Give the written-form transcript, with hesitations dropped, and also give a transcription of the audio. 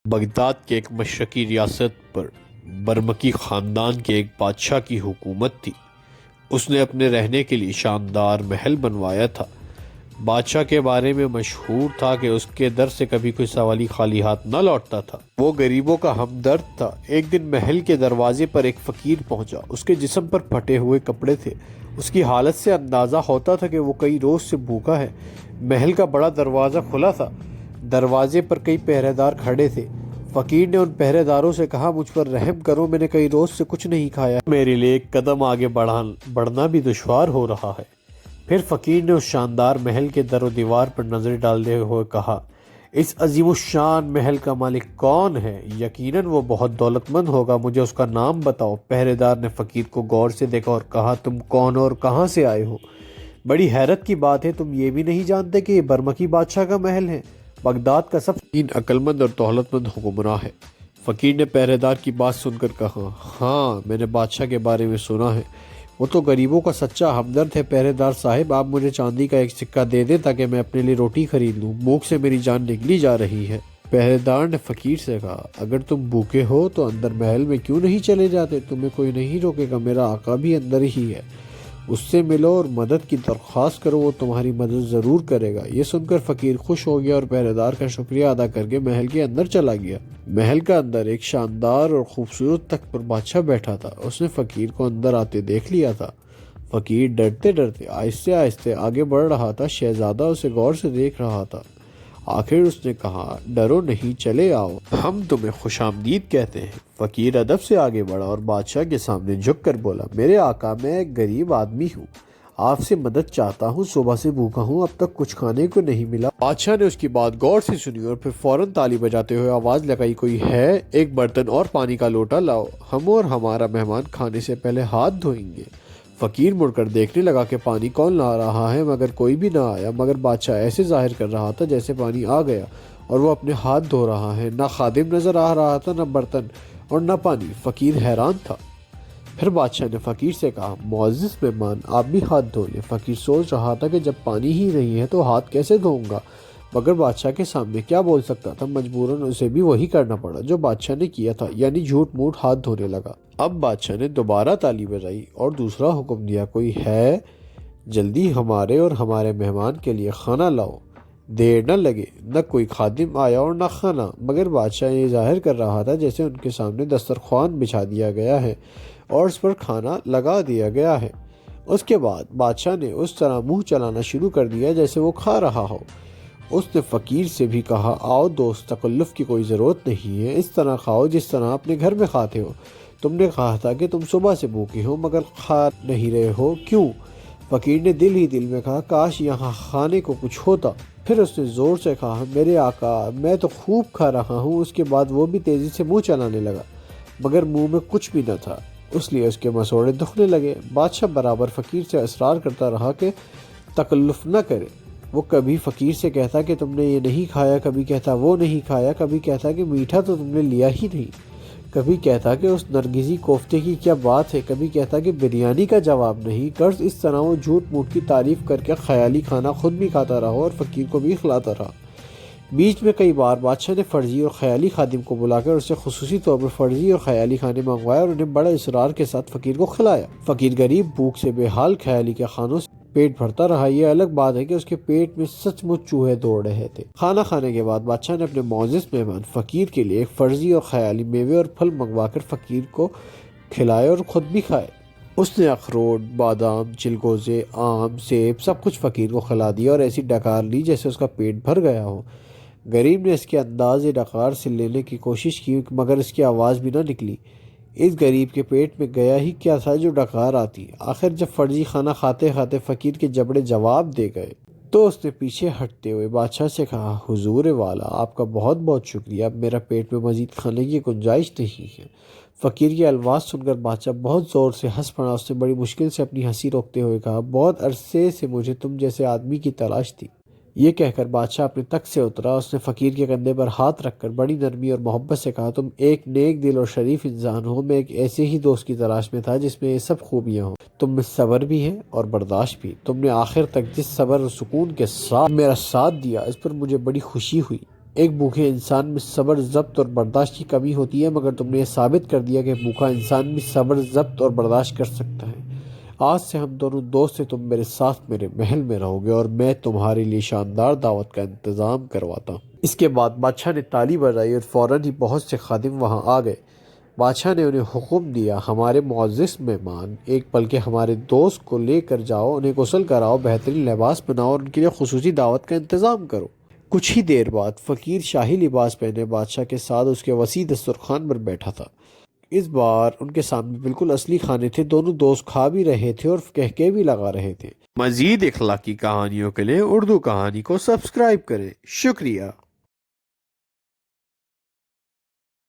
Baghdad کے ایک مشرقی ریاست پر برمکی خاندان کے ایک بادشاہ کی حکومت تھی۔ اس نے اپنے رہنے کے لیے شاندار محل بنوایا تھا۔ بادشاہ کے بارے میں مشہور تھا کہ اس کے در سے کبھی کوئی سوالی خالی ہاتھ نہ لوٹتا تھا۔ وہ غریبوں کا ہمدرد تھا۔ ایک دن محل کے دروازے پر ایک فقیر پہنچا۔ اس کے جسم پر پھٹے ہوئے کپڑے تھے۔ اس کی حالت سے اندازہ ہوتا تھا کہ وہ کئی روز سے بھوکا ہے۔ محل کا بڑا دروازہ کھلا تھا۔ دروازے پر کئی پہرے دار کھڑے تھے۔ فقیر نے ان پہرے داروں سے کہا، مجھ پر رحم کرو، میں نے کئی روز سے کچھ نہیں کھایا، میرے لیے ایک قدم آگے بڑھنا بھی دشوار ہو رہا ہے۔ پھر فقیر نے اس شاندار محل کے در و دیوار پر نظر ڈالتے ہوئے کہا، اس عظیم الشان محل کا مالک کون ہے؟ یقیناً وہ بہت دولت مند ہوگا، مجھے اس کا نام بتاؤ۔ پہرے دار نے فقیر کو غور سے دیکھا اور کہا، تم کون ہو اور کہاں سے آئے ہو؟ بڑی حیرت کی بات ہے، تم یہ بھی نہیں جانتے کہ یہ برمکی بادشاہ کا محل ہے، بغداد کا سب سے عقل مند اور دولت مند حکمراں ہے۔ فقیر نے پہرے دار کی بات سن کر کہا، ہاں میں نے بادشاہ کے بارے میں سنا ہے، وہ تو غریبوں کا سچا ہمدرد ہے۔ پہرے دار صاحب، آپ مجھے چاندی کا ایک سکہ دے دیں تاکہ میں اپنے لیے روٹی خرید لوں، بھوک سے میری جان نکلی جا رہی ہے۔ پہرے دار نے فقیر سے کہا، اگر تم بھوکے ہو تو اندر محل میں کیوں نہیں چلے جاتے؟ تمہیں کوئی نہیں روکے گا، میرا آقا بھی اندر ہی ہے، اس سے ملو اور مدد کی درخواست کرو، وہ تمہاری مدد ضرور کرے گا۔ یہ سن کر فقیر خوش ہو گیا اور پہرے دار کا شکریہ ادا کر کے محل کے اندر چلا گیا۔ محل کا اندر ایک شاندار اور خوبصورت تخت پر بادشاہ بیٹھا تھا۔ اس نے فقیر کو اندر آتے دیکھ لیا تھا۔ فقیر ڈرتے ڈرتے آہستہ آہستہ آگے بڑھ رہا تھا۔ شہزادہ اسے غور سے دیکھ رہا تھا۔ آخر اس نے کہا، ڈرو نہیں، چلے آؤ، ہم تمہیں خوش آمدید کہتے ہیں۔ فقیر ادب سے آگے بڑھا اور بادشاہ کے سامنے جھک کر بولا، میرے آقا، میں ایک غریب آدمی ہوں، آپ سے مدد چاہتا ہوں، صبح سے بھوکا ہوں، اب تک کچھ کھانے کو نہیں ملا۔ بادشاہ نے اس کی بات غور سے سنی اور پھر فوراً تالی بجاتے ہوئے آواز لگائی، کوئی ہے؟ ایک برتن اور پانی کا لوٹا لاؤ، ہم اور ہمارا مہمان کھانے سے پہلے ہاتھ دھوئیں گے۔ فقیر مڑ کر دیکھنے لگا کہ پانی کون لا رہا ہے، مگر کوئی بھی نہ آیا، مگر بادشاہ ایسے ظاہر کر رہا تھا جیسے پانی آ گیا اور وہ اپنے ہاتھ دھو رہا ہے۔ نہ خادم نظر آ رہا تھا، نہ برتن اور نہ پانی۔ فقیر حیران تھا۔ پھر بادشاہ نے فقیر سے کہا، معزز مہمان، آپ بھی ہاتھ دھو لیں۔ فقیر سوچ رہا تھا کہ جب پانی ہی نہیں ہے تو ہاتھ کیسے دھوؤں گا، مگر بادشاہ کے سامنے کیا بول سکتا تھا؟ مجبوراً اسے بھی وہی کرنا پڑا جو بادشاہ نے کیا تھا، یعنی جھوٹ موٹ ہاتھ دھونے لگا۔ اب بادشاہ نے دوبارہ تالی بجائی اور دوسرا حکم دیا، کوئی ہے؟ جلدی ہمارے اور ہمارے مہمان کے لیے کھانا لاؤ، دیر نہ لگے۔ نہ کوئی خادم آیا اور نہ کھانا، مگر بادشاہ یہ ظاہر کر رہا تھا جیسے ان کے سامنے دسترخوان بچھا دیا گیا ہے اور اس پر کھانا لگا دیا گیا ہے۔ اس کے بعد بادشاہ نے اس طرح منہ چلانا شروع کر دیا جیسے وہ کھا رہا ہو۔ اس نے فقیر سے بھی کہا، آؤ دوست، تکلف کی کوئی ضرورت نہیں ہے، اس طرح کھاؤ جس طرح اپنے گھر میں کھاتے ہو۔ تم نے کہا تھا کہ تم صبح سے بھوکے ہو مگر کھا نہیں رہے ہو، کیوں؟ فقیر نے دل ہی دل میں کہا، کاش یہاں کھانے کو کچھ ہوتا۔ پھر اس نے زور سے کہا، میرے آقا، میں تو خوب کھا رہا ہوں۔ اس کے بعد وہ بھی تیزی سے منہ چلانے لگا، مگر منہ میں کچھ بھی نہ تھا، اس لیے اس کے مسوڑے دکھنے لگے۔ بادشاہ برابر فقیر سے اصرار کرتا رہا کہ تکلف نہ کرے۔ وہ کبھی فقیر سے کہتا کہ تم نے یہ نہیں کھایا، کبھی کہتا وہ نہیں کھایا، کبھی کہتا کہ میٹھا تو تم نے لیا ہی نہیں، کبھی کہتا کہ اس نرگسی کوفتے کی کیا بات ہے، کبھی کہتا کہ بریانی کا جواب نہیں۔ غرض اس طرح وہ جھوٹ موٹ کی تعریف کر کے خیالی کھانا خود بھی کھاتا رہا اور فقیر کو بھی کھلاتا رہا۔ بیچ میں کئی بار بادشاہ نے فرضی اور خیالی خادم کو بلا کر اسے خصوصی طور پر فرضی اور خیالی کھانے منگوائے اور انہیں بڑے اصرار کے ساتھ فقیر کو کھلایا۔ فقیر غریب بھوک سے بے حال خیالی کے کھانوں سے پیٹ بھرتا رہا۔ یہ الگ بات ہے کہ اس کے پیٹ میں سچ مچ چوہے دوڑ رہے تھے۔ کھانا کھانے کے بعد بادشاہ نے اپنے معزز مہمان فقیر کے لیے ایک فرضی اور خیالی میوے اور پھل منگوا کر فقیر کو کھلائے اور خود بھی کھائے۔ اس نے اخروٹ، بادام، چلگوزے، آم، سیب سب کچھ فقیر کو کھلا دیا اور ایسی ڈکار لی جیسے اس کا پیٹ بھر گیا ہو۔ غریب نے اس کے انداز ڈکار سے لینے کی کوشش کی مگر اس کی آواز بھی نہ نکلی۔ اس غریب کے پیٹ میں گیا ہی کیا تھا جو ڈکار آتی؟ آخر جب فرضی کھانا کھاتے کھاتے فقیر کے جبڑے جواب دے گئے تو اس نے پیچھے ہٹتے ہوئے بادشاہ سے کہا، حضور والا، آپ کا بہت بہت شکریہ، اب میرا پیٹ میں مزید کھانے کی گنجائش نہیں ہے۔ فقیر کی الفاظ سن کر بادشاہ بہت زور سے ہنس پڑا۔ اس نے بڑی مشکل سے اپنی ہنسی روکتے ہوئے کہا، بہت عرصے سے مجھے تم جیسے آدمی کی تلاش تھی۔ یہ کہہ کر بادشاہ اپنے تخت سے اترا۔ اس نے فقیر کے کندھے پر ہاتھ رکھ کر بڑی نرمی اور محبت سے کہا، تم ایک نیک دل اور شریف انسان ہو، میں ایک ایسے ہی دوست کی تلاش میں تھا جس میں یہ سب خوبیاں ہوں۔ تم میں صبر بھی ہے اور برداشت بھی۔ تم نے آخر تک جس صبر اور سکون کے ساتھ میرا ساتھ دیا، اس پر مجھے بڑی خوشی ہوئی۔ ایک بھوکے انسان میں صبر، ضبط اور برداشت کی کمی ہوتی ہے، مگر تم نے یہ ثابت کر دیا کہ بھوکا انسان بھی صبر، ضبط اور برداشت کر سکتا ہے۔ آج سے ہم دونوں دوست ہیں، تم میرے ساتھ میرے محل میں رہو گے اور میں تمہارے لیے شاندار دعوت کا انتظام کرواتا ہوں۔ اس کے بعد بادشاہ نے تالی بجائی اور فوراً ہی بہت سے خادم وہاں آ گئے۔ بادشاہ نے انہیں حکم دیا، ہمارے معزز مہمان، ایک پل کے ہمارے دوست کو لے کر جاؤ، انہیں غسل کراؤ، بہترین لباس پہناؤ اور ان کے لیے خصوصی دعوت کا انتظام کرو۔ کچھ ہی دیر بعد فقیر شاہی لباس پہنے بادشاہ کے ساتھ اس کے وسیع دسترخوان پر بیٹھا تھا۔ اس بار ان کے سامنے بالکل اصلی کھانے تھے۔ دونوں دوست کھا بھی رہے تھے اور کہکے بھی لگا رہے تھے۔ مزید اخلاقی کہانیوں کے لیے اردو کہانی کو سبسکرائب کریں۔ شکریہ۔